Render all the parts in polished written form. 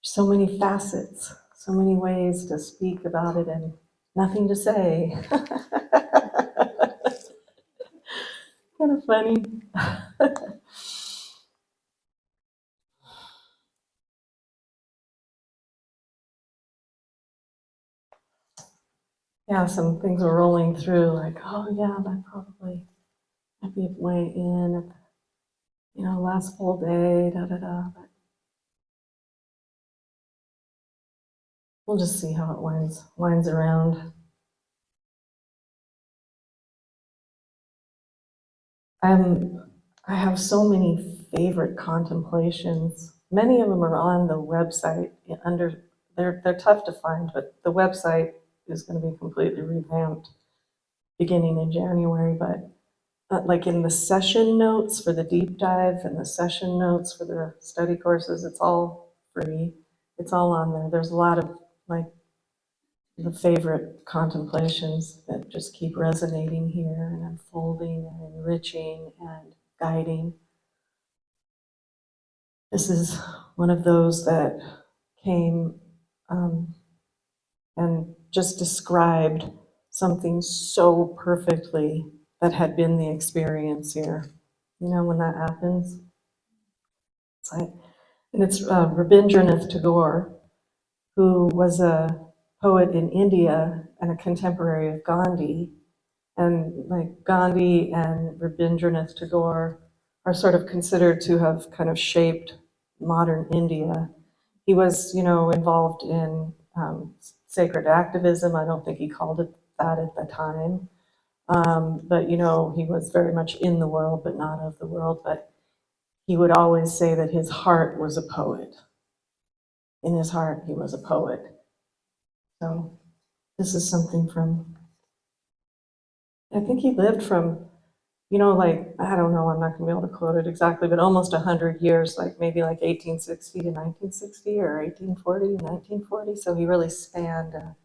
So many facets, so many ways to speak about it and nothing to say. Kind of funny. Yeah, some things were rolling through like, oh yeah, that probably might be way in at the, last full day, da da da. But we'll just see how it winds around. I have so many favorite contemplations. Many of them are on the website. They're tough to find, but the website is going to be completely revamped beginning in January. But like in the session notes for the deep dive and the session notes for the study courses, it's all free. It's all on there. There's a lot of like the favorite contemplations that just keep resonating here and unfolding and enriching and guiding. This is one of those that came and just described something so perfectly that had been the experience here. When that happens, it's like, and it's Rabindranath Tagore, who was a poet in India and a contemporary of Gandhi. And like Gandhi and Rabindranath Tagore are sort of considered to have kind of shaped modern India. He was, involved in sacred activism. I don't think he called it that at the time. But, he was very much in the world, but not of the world. But he would always say that his heart was a poet. In his heart, he was a poet. So this is something from, I think he lived from, like, I don't know, I'm not going to be able to quote it exactly, but almost 100 years, like maybe like 1860 to 1960 or 1840 to 1940. So he really spanned a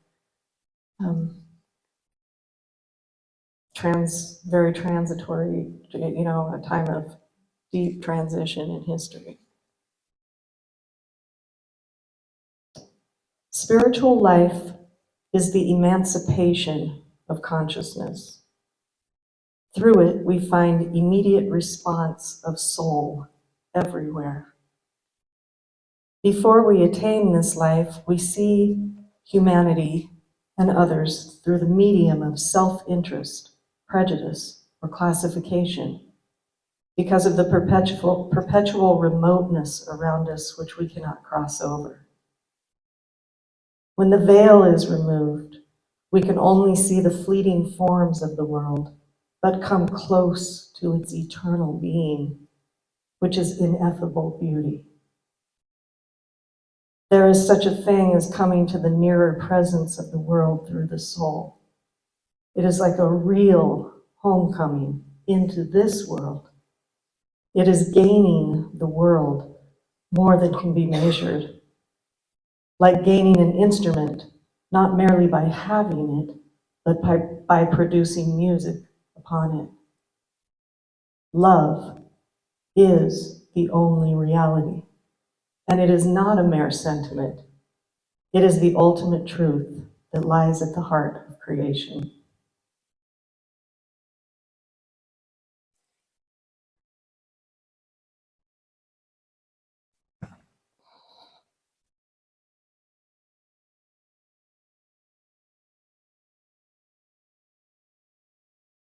very transitory, a time of deep transition in history. Spiritual life is the emancipation of consciousness. Through it, we find immediate response of soul everywhere. Before we attain this life, we see humanity and others through the medium of self-interest, prejudice, or classification, because of the perpetual remoteness around us which we cannot cross over. When the veil is removed, we can only see the fleeting forms of the world, but come close to its eternal being, which is ineffable beauty. There is such a thing as coming to the nearer presence of the world through the soul. It is like a real homecoming into this world. It is gaining the world more than can be measured, like gaining an instrument, not merely by having it, but by producing music upon it. Love is the only reality, and it is not a mere sentiment. It is the ultimate truth that lies at the heart of creation.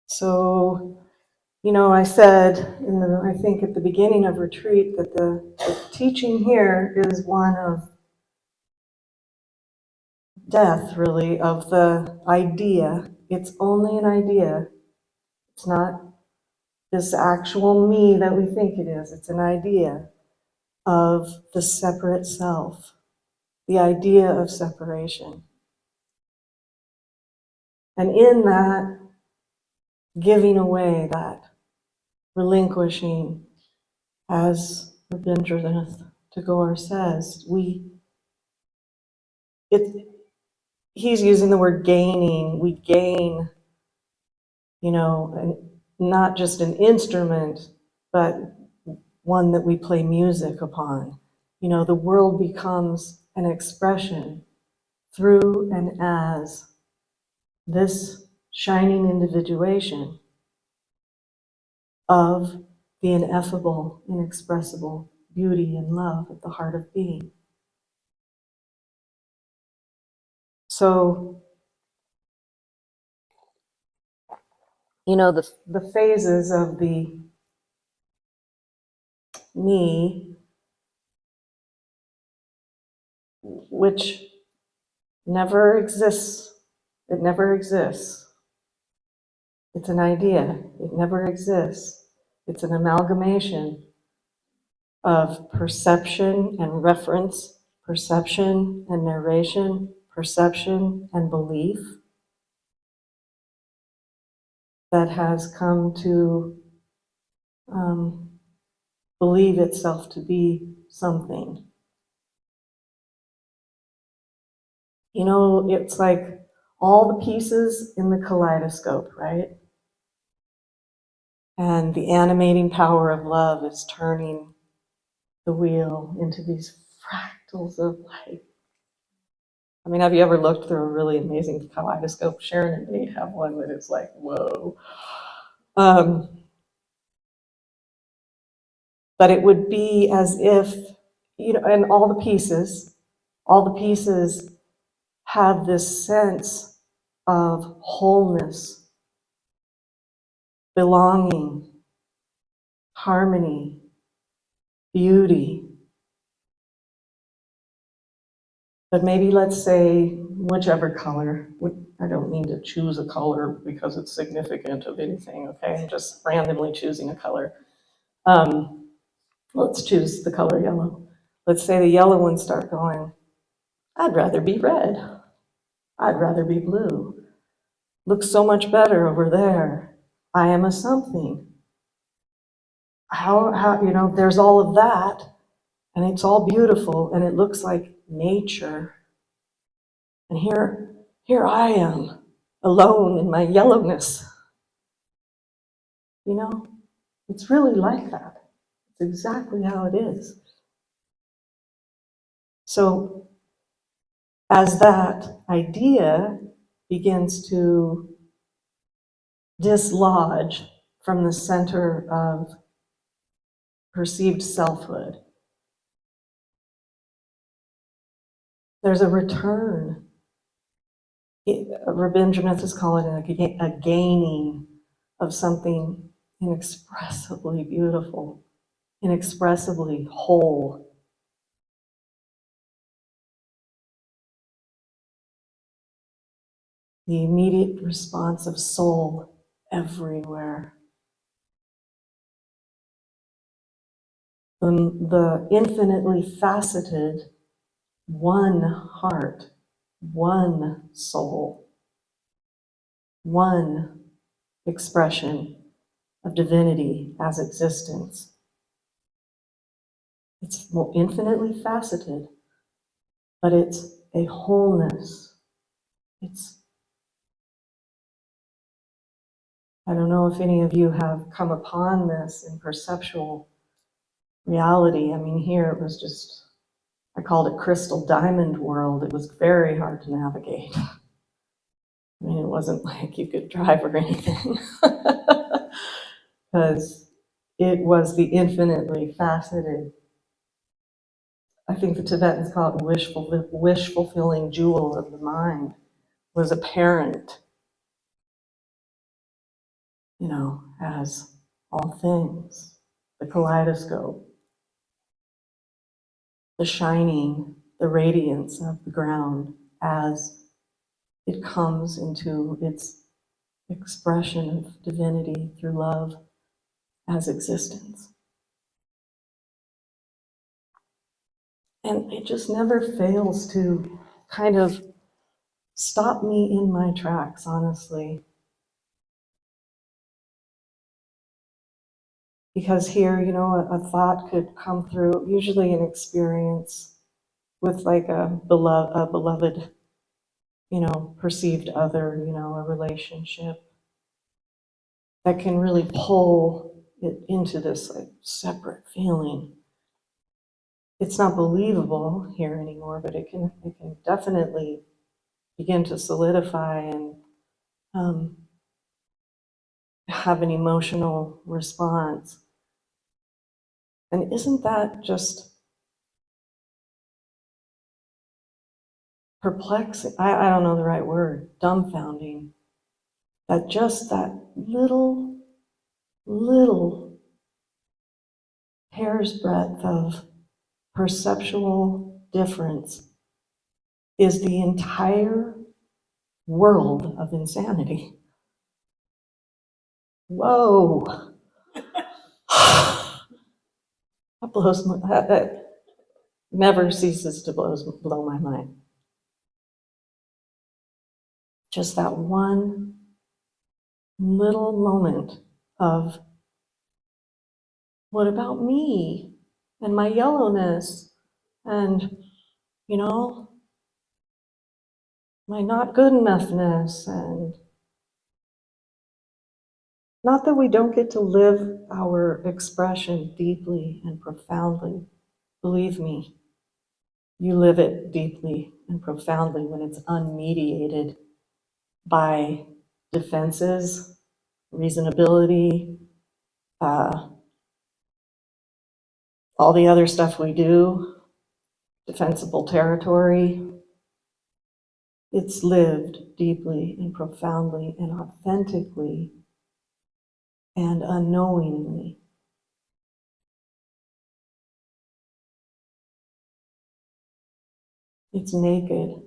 So, I said I think at the beginning of retreat that the teaching here is one of death, really, of the idea. It's only an idea. It's not this actual me that we think it is. It's an idea of the separate self, the idea of separation. And in that, giving away, that relinquishing, as Rabindranath Tagore says, he's using the word gaining. We gain, not just an instrument, but one that we play music upon. The world becomes an expression through and as this shining individuation of the ineffable, inexpressible beauty and love at the heart of being. So, the phases of the me, which never exists, it never exists. It's an idea, it never exists. It's an amalgamation of perception and reference, perception and narration, perception and belief that has come to believe itself to be something. It's like all the pieces in the kaleidoscope, right? And the animating power of love is turning the wheel into these fractals of light. I mean, have you ever looked through a really amazing kaleidoscope? Sharon and Nate have one that is like, whoa. But it would be as if, and all the pieces have this sense of wholeness, belonging, harmony, beauty. But maybe let's say whichever color. I don't mean to choose a color because it's significant of anything, okay? I'm just randomly choosing a color. Let's choose the color yellow. Let's say the yellow ones start going, I'd rather be red. I'd rather be blue. Looks so much better over there. I am a something. How there's all of that, and it's all beautiful, and it looks like nature. And here I am, alone in my yellowness. It's really like that. It's exactly how it is. So, as that idea begins to dislodge from the center of perceived selfhood, there's a return. Rabindranath is calling it a gaining of something inexpressibly beautiful, inexpressibly whole. The immediate response of soul everywhere. The infinitely faceted one heart, one soul, one expression of divinity as existence. It's infinitely faceted, but it's a wholeness. I don't know if any of you have come upon this in perceptual reality. I mean, here it was just, I called it crystal diamond world. It was very hard to navigate. I mean, it wasn't like you could drive or anything, because it was the infinitely faceted. I think the Tibetans call it wish fulfilling jewel of the mind, was apparent, as all things, the kaleidoscope, the shining, the radiance of the ground as it comes into its expression of divinity through love as existence. And it just never fails to kind of stop me in my tracks, honestly. Because here, a thought could come through, usually an experience with like a beloved, perceived other, a relationship that can really pull it into this like separate feeling. it's not believable here anymore, but it can definitely begin to solidify and um, have an emotional response. And isn't that just perplexing? I don't know the right word, dumbfounding. That just that little hair's breadth of perceptual difference is the entire world of insanity. Whoa. That never ceases to blow my mind. Just that one little moment of, what about me and my yellowness and, you know, my not good enoughness? And not that we don't get to live our expression deeply and profoundly. Believe me, you live it deeply and profoundly when it's unmediated by defenses, reasonability, uh, all the other stuff we do, defensible territory. It's lived deeply and profoundly and authentically and unknowingly. It's naked,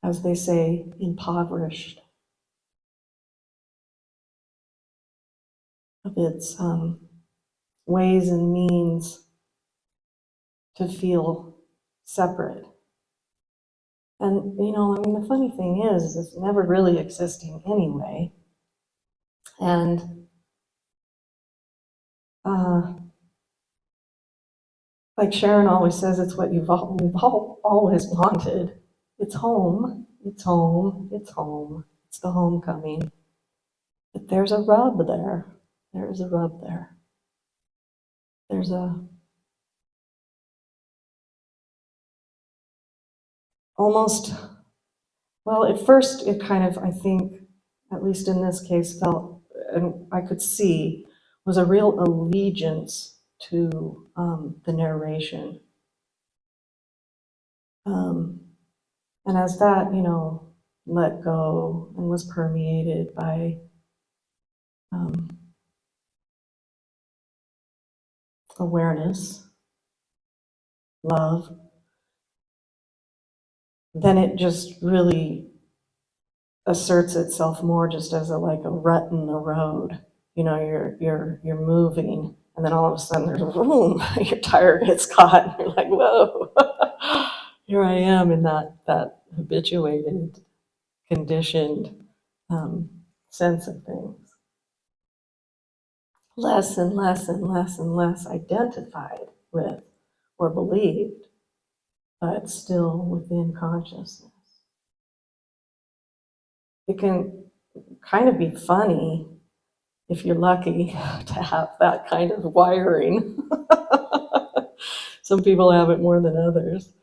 as they say, impoverished of its ways and means to feel separate. And, the funny thing is it's never really existing anyway. And like Sharon always says, it's what we've all always wanted. It's home, it's home, it's home. It's the homecoming. But there's a rub there. There is a rub there. There's almost, well, at first it kind of, I think, at least in this case, felt, and I could see, was a real allegiance to the narration. And as that, let go and was permeated by awareness, love, then it just really asserts itself more just as like a rut in the road. You're moving, and then all of a sudden there's a boom, your tire gets caught, and you're like, whoa, here I am in that habituated, conditioned sense of things. Less and less and less and less identified with or believed, but still within consciousness. It can kind of be funny if you're lucky to have that kind of wiring. Some people have it more than others.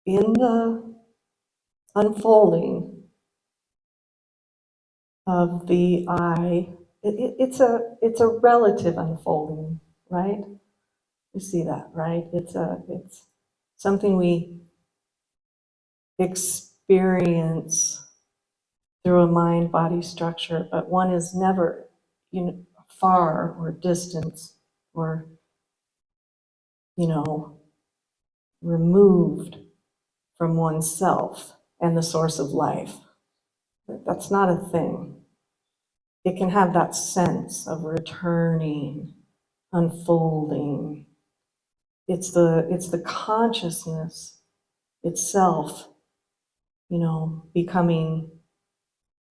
In the unfolding of the I, it's a relative unfolding, right? You see that, right? It's something we experience through a mind-body structure, but one is never, far or distance or, removed from oneself and the source of life. That's not a thing. It can have that sense of returning, unfolding. It's the consciousness itself, becoming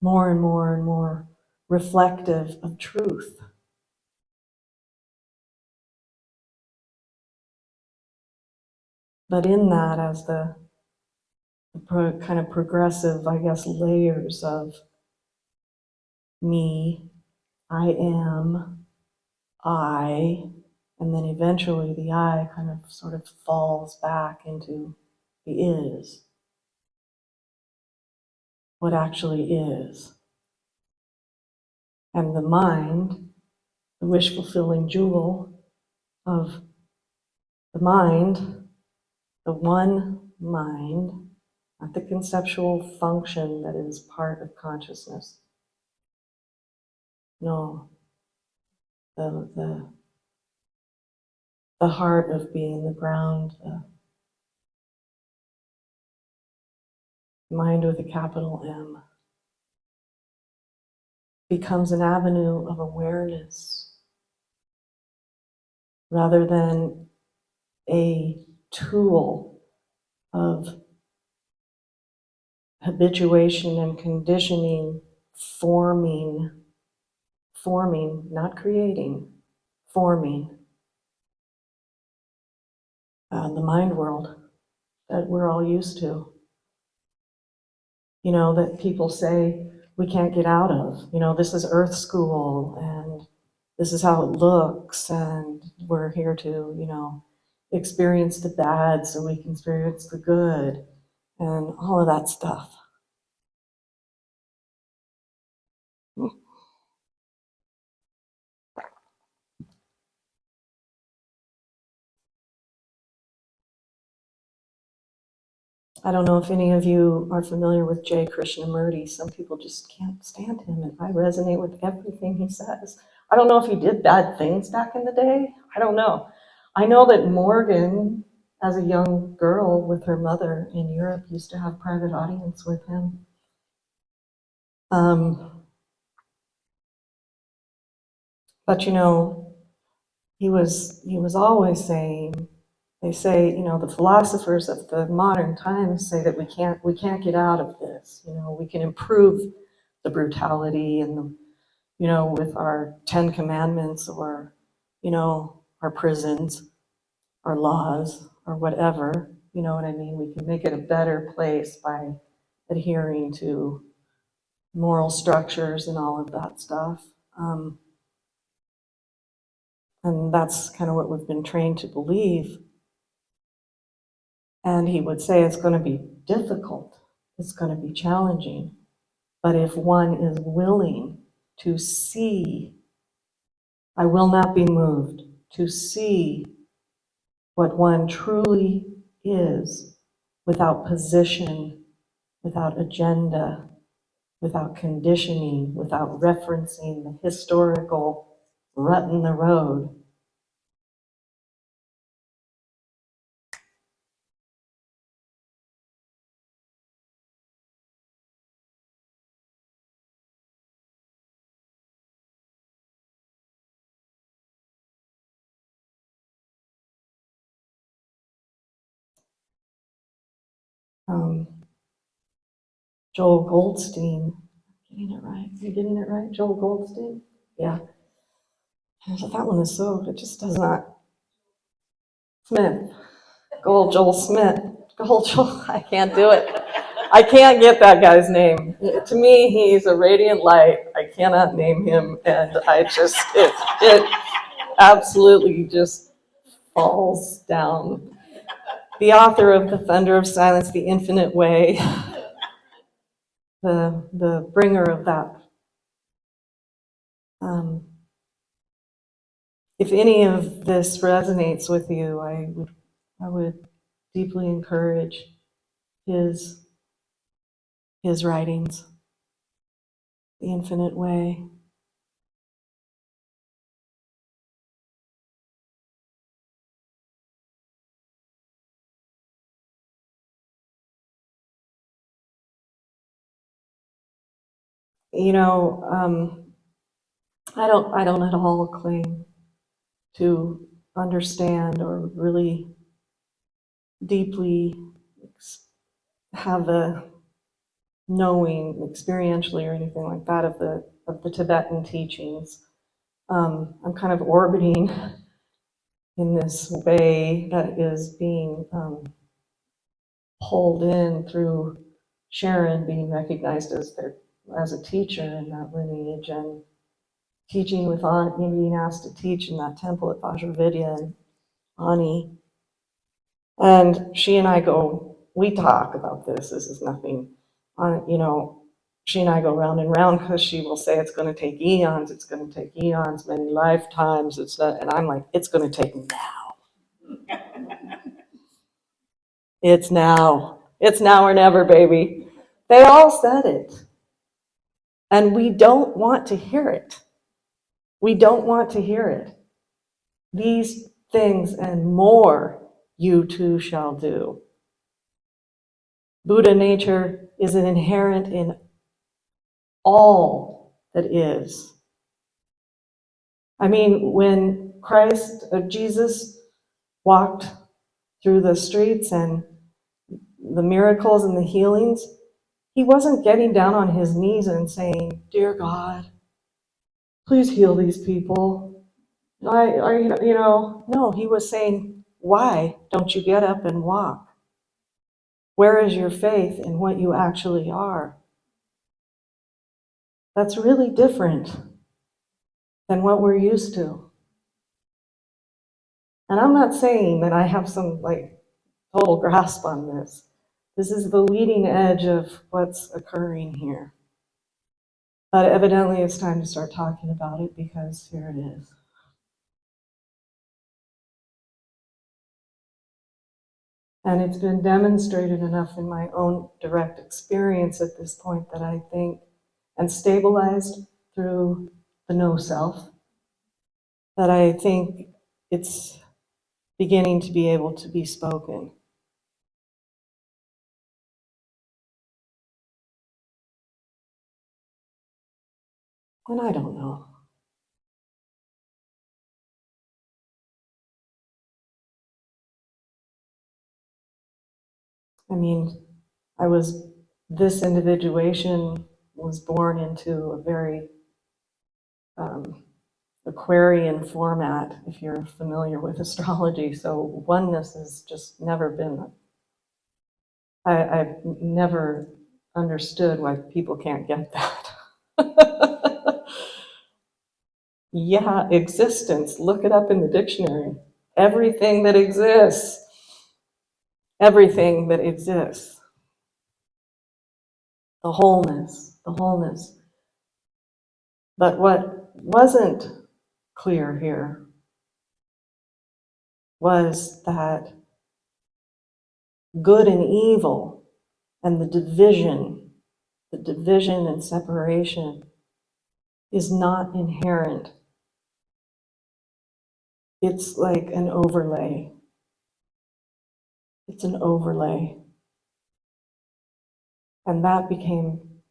more and more and more reflective of truth. But in that, as the kind of progressive, I guess, layers of me, I am, I, and then eventually the I kind of sort of falls back into the is, what actually is. And the mind, the wish-fulfilling jewel of the mind, the one mind, not the conceptual function that is part of consciousness. No, the heart of being, the ground, the mind with a capital M, becomes an avenue of awareness rather than a tool of habituation and conditioning, forming, not creating, forming the mind world that we're all used to. You know, that people say we can't get out of. You know, this is Earth School and this is how it looks, and we're here to, you know, experience the bad so we can experience the good and all of that stuff. I don't know if any of you are familiar with J. Krishnamurti. Some people just can't stand him, and I resonate with everything he says. I don't know if he did bad things back in the day. I don't know. I know that Morgan, as a young girl with her mother in Europe, used to have private audience with him. But you know, he was always saying, they say, you know, the philosophers of the modern times say that we can't get out of this. You know, we can improve the brutality and the, you know, with our 10 commandments or, you know, our prisons, our laws, or whatever. You know what I mean? We can make it a better place by adhering to moral structures and all of that stuff. And that's kind of what we've been trained to believe. And he would say it's going to be difficult, it's going to be challenging. But if one is willing to see, I will not be moved, to see what one truly is without position, without agenda, without conditioning, without referencing the historical rut in the road. Joel Goldstein, getting it right? Are you getting it right? Joel Goldstein? Yeah. That one is so, it just does not. Smith. Joel Smith. Joel, I can't do it. I can't get that guy's name. To me, he's a radiant light. I cannot name him, and I just, it absolutely just falls down. The author of The Thunder of Silence, The Infinite Way, the bringer of that. If any of this resonates with you, I would deeply encourage his writings, The Infinite Way. You know, I don't at all claim to understand or really deeply have a knowing experientially or anything like that of the Tibetan teachings. I'm kind of orbiting in this way that is being pulled in through Sharon being recognized as a teacher in that lineage, and teaching with Ani, being asked to teach in that temple at Vajravidya and Ani. And she and I we talk about this. This is nothing, she and I go round and round because she will say it's going to take eons, many lifetimes. And I'm like, it's going to take now. It's now. It's now or never, baby. They all said it. And we don't want to hear it. We don't want to hear it. These things and more you too shall do. Buddha nature is an inherent in all that is. I mean, when Jesus walked through the streets and the miracles and the healings, he wasn't getting down on his knees and saying, "Dear God, please heal these people." No, he was saying, "Why don't you get up and walk? Where is your faith in what you actually are?" That's really different than what we're used to. And I'm not saying that I have some total grasp on this. This is the leading edge of what's occurring here. But evidently it's time to start talking about it, because here it is. And it's been demonstrated enough in my own direct experience at this point that I think, and stabilized through the no self, that I think it's beginning to be able to be spoken. And I don't know. I mean, this individuation was born into a very Aquarian format, if you're familiar with astrology. So oneness has just never been, I've never understood why people can't get that. Yeah, existence, look it up in the dictionary. Everything that exists. Everything that exists. The wholeness. But what wasn't clear here was that good and evil and the division and separation is not inherent. It's like an overlay. It's an overlay. And that became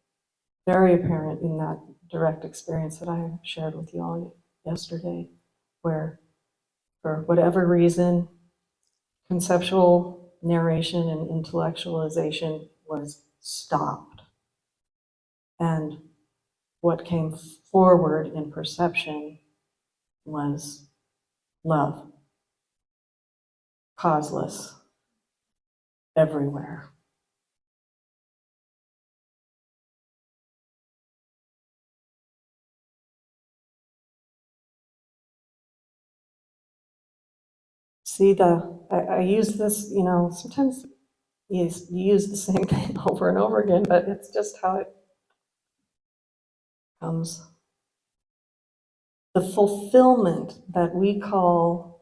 very apparent in that direct experience that I shared with you all yesterday, where for whatever reason, conceptual narration and intellectualization was stopped. And what came forward in perception was love, causeless, everywhere. See, I use this, sometimes you use the same thing over and over again, but it's just how it comes. The fulfillment that we call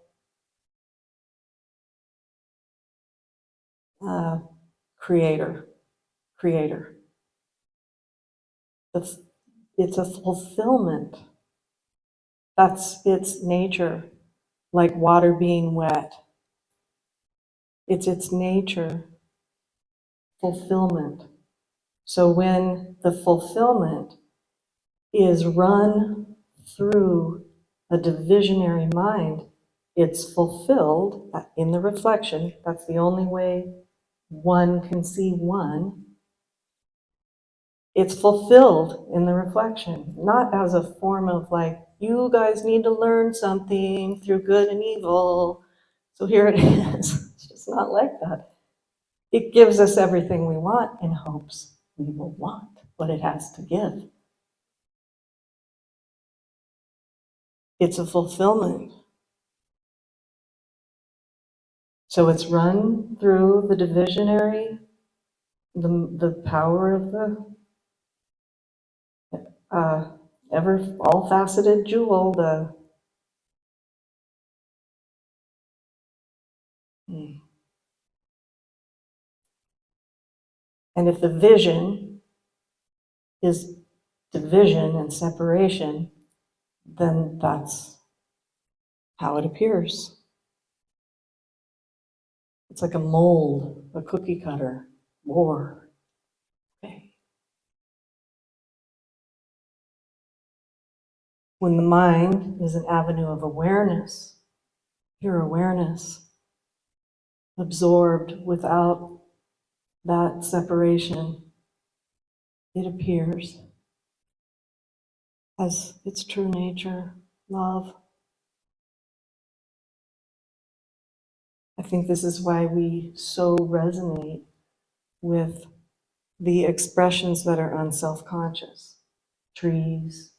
creator. It's a fulfillment. That's its nature, like water being wet. It's its nature, fulfillment. So when the fulfillment is run through a divisionary mind, it's fulfilled in the reflection. That's the only way one can see one. it's fulfilled in the reflection, not as a form of like, you guys need to learn something through good and evil, so here it is. It's just not like that. It gives us everything we want in hopes we will want what it has to give. It's a fulfillment. So it's run through the divisionary, the power of the ever all-faceted jewel, and if the vision is division and separation, then that's how it appears. It's like a mold, a cookie cutter, war. Okay. When the mind is an avenue of awareness, pure awareness, absorbed without that separation, it appears as its true nature, love. I think this is why we so resonate with the expressions that are unself-conscious. Trees,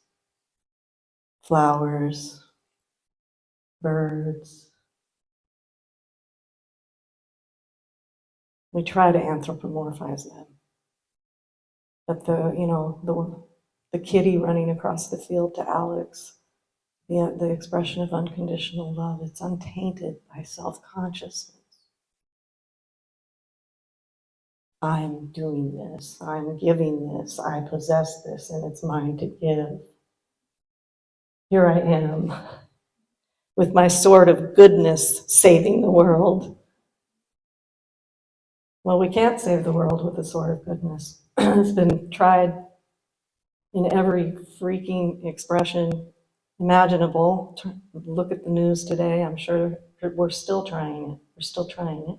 flowers, birds. We try to anthropomorphize them. But the kitty running across the field to Alex, the expression of unconditional love, it's untainted by self-consciousness. I'm doing this, I'm giving this, I possess this, and it's mine to give. Here I am, with my sword of goodness saving the world. Well, we can't save the world with a sword of goodness. It's been tried in every freaking expression imaginable. Look at the news today, I'm sure we're still trying it. We're still trying it.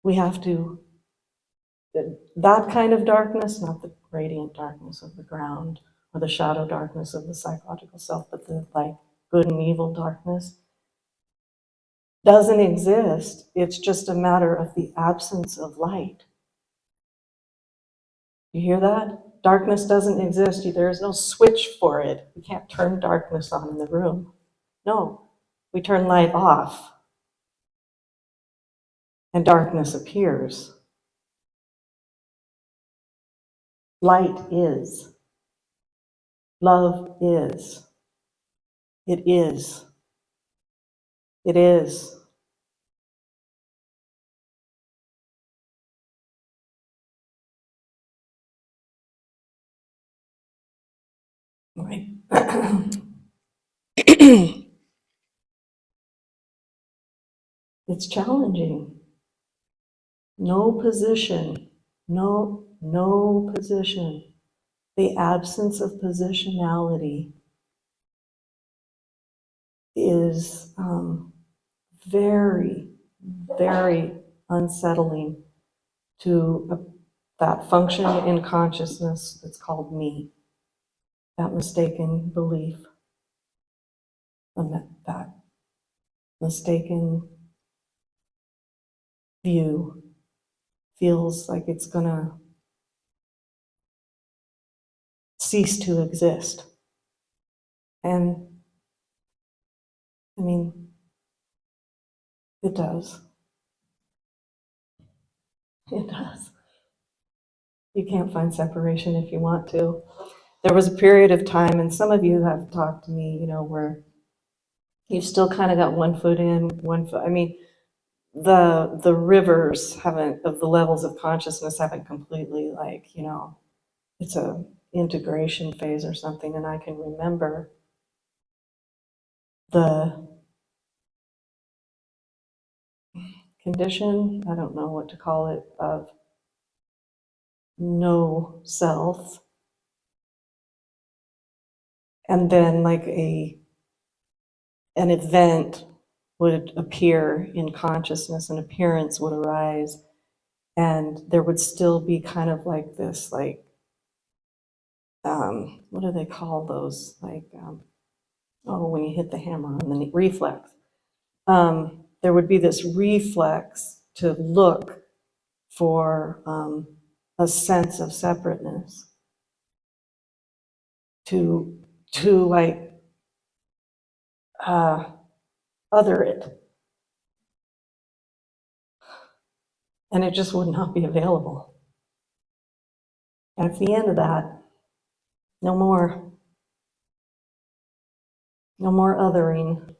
We have to, that kind of darkness, not the radiant darkness of the ground or the shadow darkness of the psychological self, but the like good and evil darkness, doesn't exist. It's just a matter of the absence of light. You hear that? Darkness doesn't exist. There is no switch for it. We can't turn darkness on in the room. No, we turn light off and darkness appears. Light is. Love is. It is. It is. Right. It's challenging. No position, no position. The absence of positionality is very, very unsettling to that function in consciousness that's called me, that mistaken belief, and that mistaken view feels like it's gonna cease to exist. And I mean, it does. It does. You can't find separation if you want to. There was a period of time, and some of you have talked to me, where you've still kind of got one foot in, one foot. I mean, the rivers haven't, of the levels of consciousness haven't completely it's a integration phase or something. And I can remember the condition, I don't know what to call it, of no self. And then like an event would appear in consciousness, an appearance would arise, And there would still be kind of like this, like, what do they call those? Like, oh, when you hit the hammer on the reflex. There would be this reflex to look for a sense of separateness, to like other it, and it just would not be available. And at the end of that, no more othering.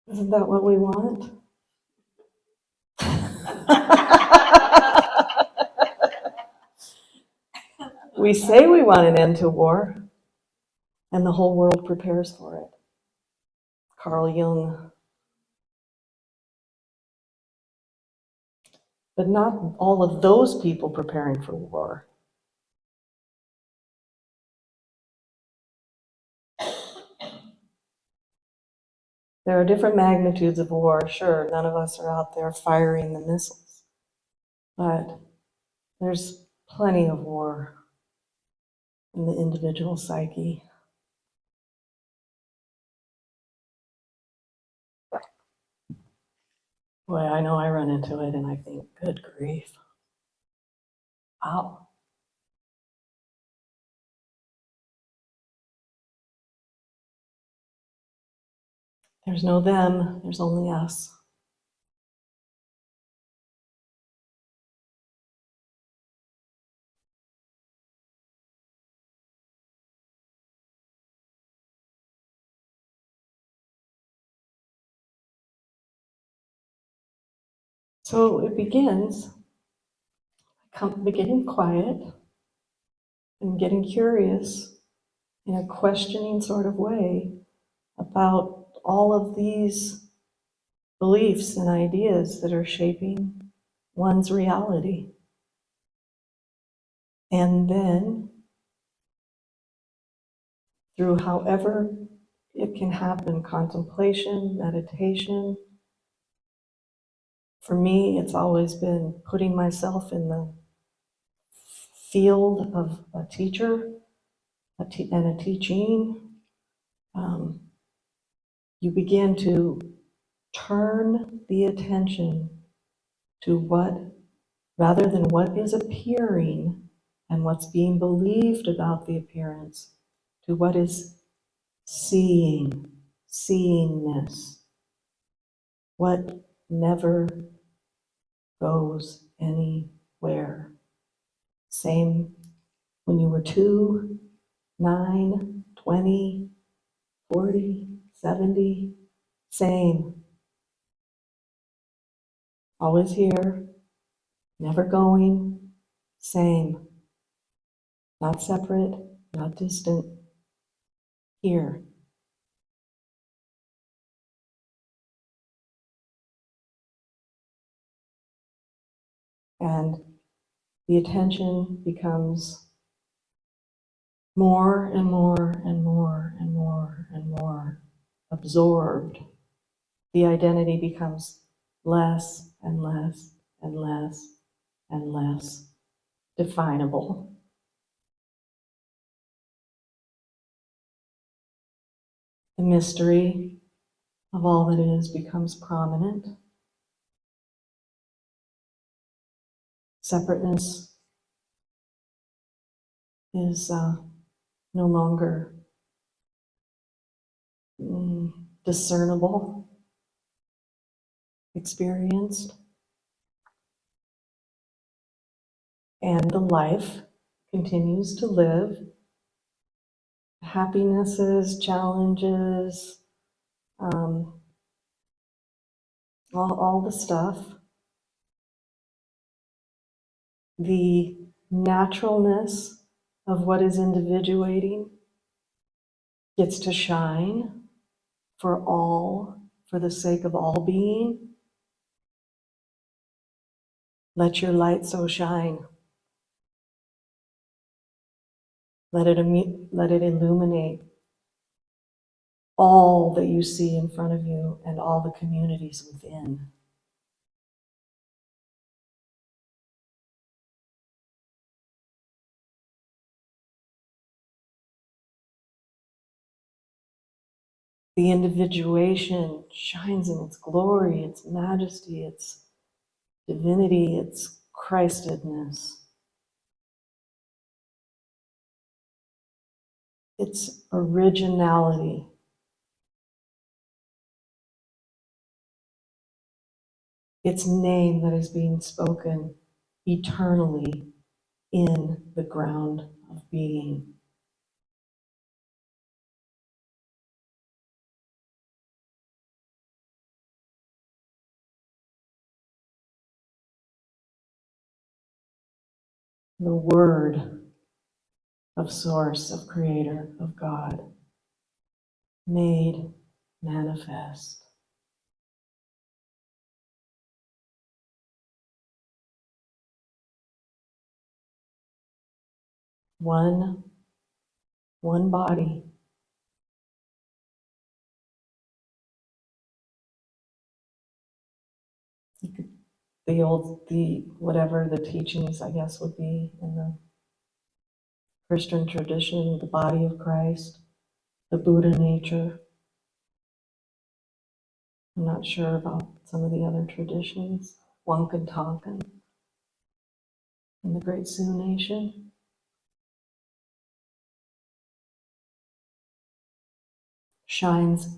Isn't that what we want? We say we want an end to war, and the whole world prepares for it. Carl Jung. But not all of those people preparing for war. There are different magnitudes of war, sure. None of us are out there firing the missiles. But there's plenty of war in the individual psyche. Boy, I know I run into it and I think, good grief. Wow. There's no them, there's only us. So it begins getting quiet and getting curious in a questioning sort of way about all of these beliefs and ideas that are shaping one's reality. And then, through however it can happen, contemplation, meditation, for me, it's always been putting myself in the field of a teacher and a teaching. You begin to turn the attention to what, rather than what is appearing and what's being believed about the appearance, to what is seeing, seeingness, what never goes anywhere. Same when you were 2, 9, 20, 40, 70, same. Always here, never going, same. Not separate, not distant, here. And the attention becomes more and more and more and more and more absorbed. The identity becomes less and less and less and less definable. The mystery of all that is becomes prominent. Separateness is no longer discernible, experienced, and the life continues to live. Happinesses, challenges, all the stuff. The naturalness of what is individuating gets to shine for all, for the sake of all being. Let your light so shine. Let it illuminate all that you see in front of you and all the communities within. The individuation shines in its glory, its majesty, its divinity, its Christedness, its originality. Its name that is being spoken eternally in the ground of being. The word of source, of creator, of God, made manifest. One body. The whatever the teachings, I guess, would be in the Christian tradition, the body of Christ, the Buddha nature. I'm not sure about some of the other traditions, Wonkan Tonkin in the Great Sioux Nation. Shines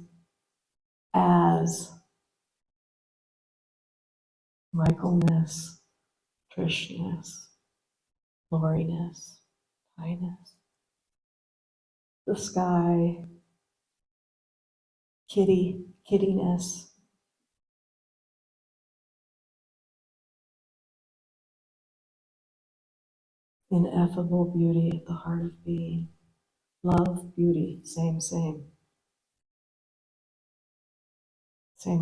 as Michaelness, Trishness, Loriness, Highness, the sky, kiddiness, ineffable beauty at the heart of being, love, beauty, same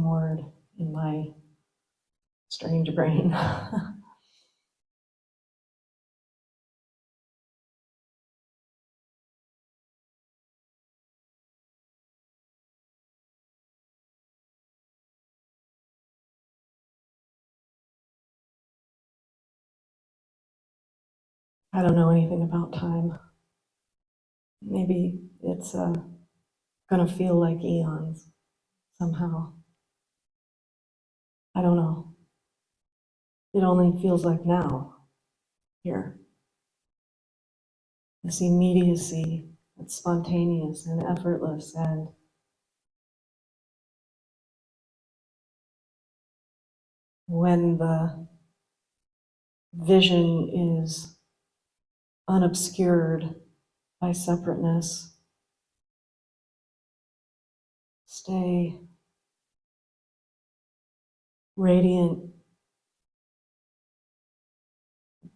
word in my strange brain. I don't know anything about time. Maybe it's gonna feel like eons somehow. I don't know. It only feels like now, here. This immediacy, it's spontaneous and effortless, and when the vision is unobscured by separateness, stay radiant,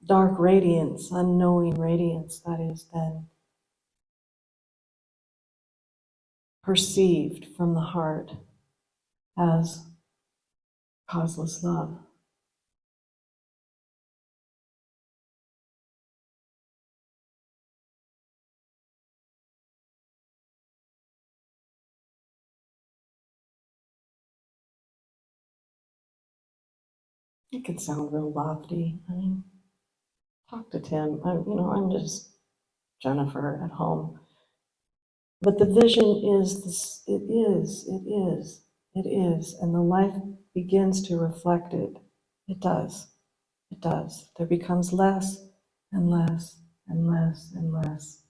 dark radiance, unknowing radiance that is then perceived from the heart as causeless love. It can sound real lofty. I mean, talk to Tim. I'm just Jennifer at home. But the vision is this, it is, and the life begins to reflect it. It does. There becomes less and less and less and less.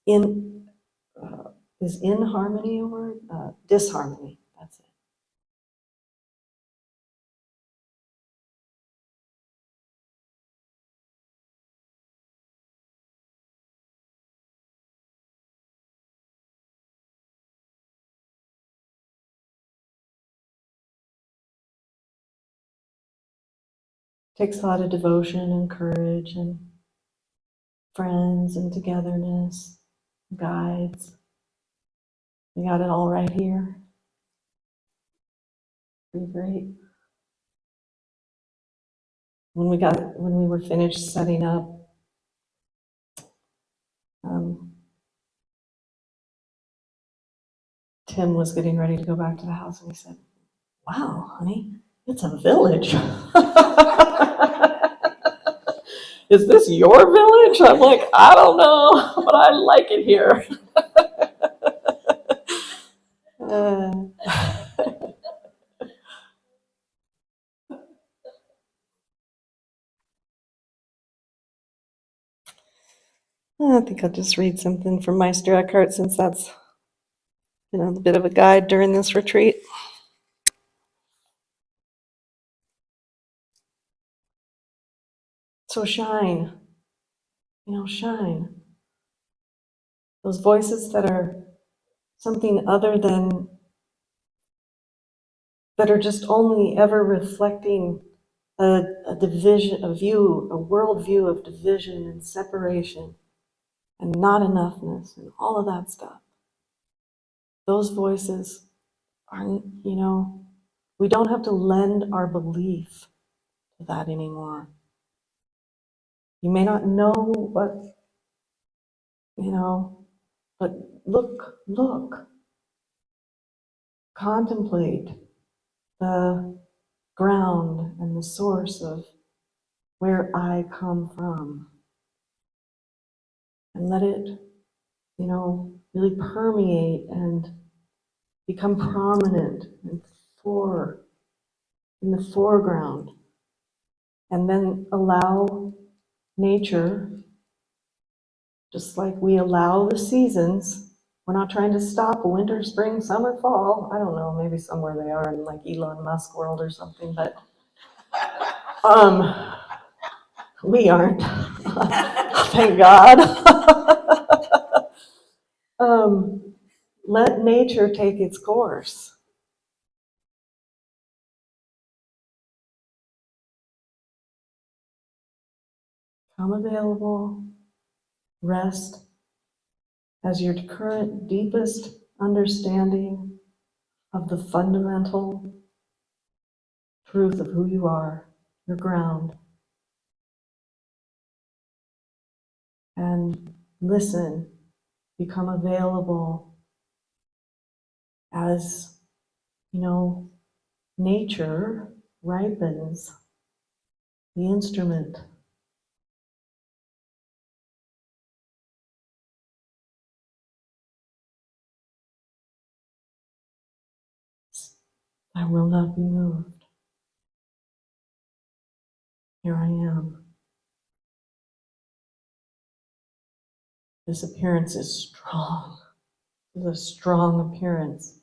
In is in harmony a word? Disharmony. That's it. Takes a lot of devotion and courage and friends and togetherness, guides. We got it all right here. Pretty great. When we were finished setting up, Tim was getting ready to go back to the house, and he said, "Wow, honey, it's a village." Is this your village? I'm like, I don't know, but I like it here. I think I'll just read something from Meister Eckhart, since that's a bit of a guide during this retreat. So shine, shine. Those voices that are something other than, that are just only ever reflecting a division, a view, a worldview of division and separation and not enoughness and all of that stuff. Those voices aren't, we don't have to lend our belief to that anymore. You may not know what, but look, contemplate the ground and the source of where I come from. And let it, really permeate and become prominent in the foreground. And then allow nature, just like we allow the seasons. We're not trying to stop winter, spring, summer, fall. I don't know, maybe somewhere they are in like Elon Musk world or something, but we aren't. Thank God. Let nature take its course. Come available, rest as your current deepest understanding of the fundamental truth of who you are, your ground. And listen, become available as, nature ripens the instrument. I will not be moved. Here I am. This appearance is strong. It's a strong appearance.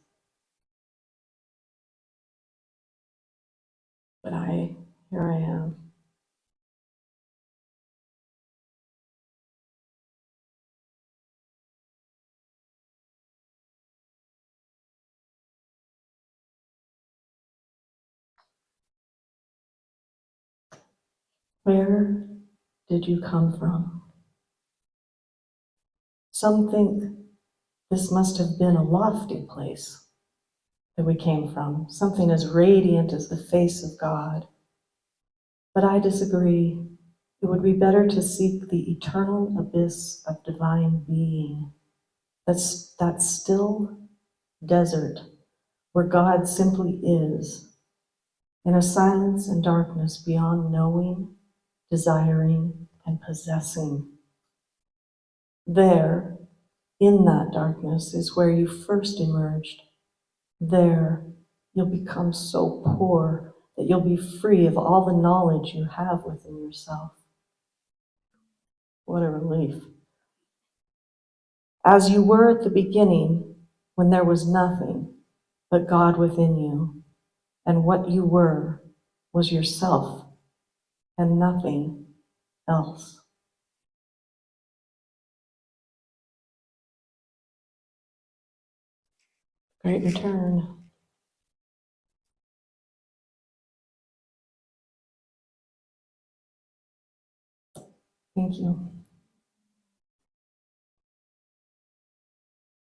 But here I am. Where did you come from? Some think this must have been a lofty place that we came from, something as radiant as the face of God. But I disagree. It would be better to seek the eternal abyss of divine being, that still desert where God simply is, in a silence and darkness beyond knowing, desiring, and possessing. There, in that darkness, is where you first emerged. There, you'll become so poor that you'll be free of all the knowledge you have within yourself. What a relief. As you were at the beginning, when there was nothing but God within you, and what you were was yourself and nothing else. Great return. Thank you.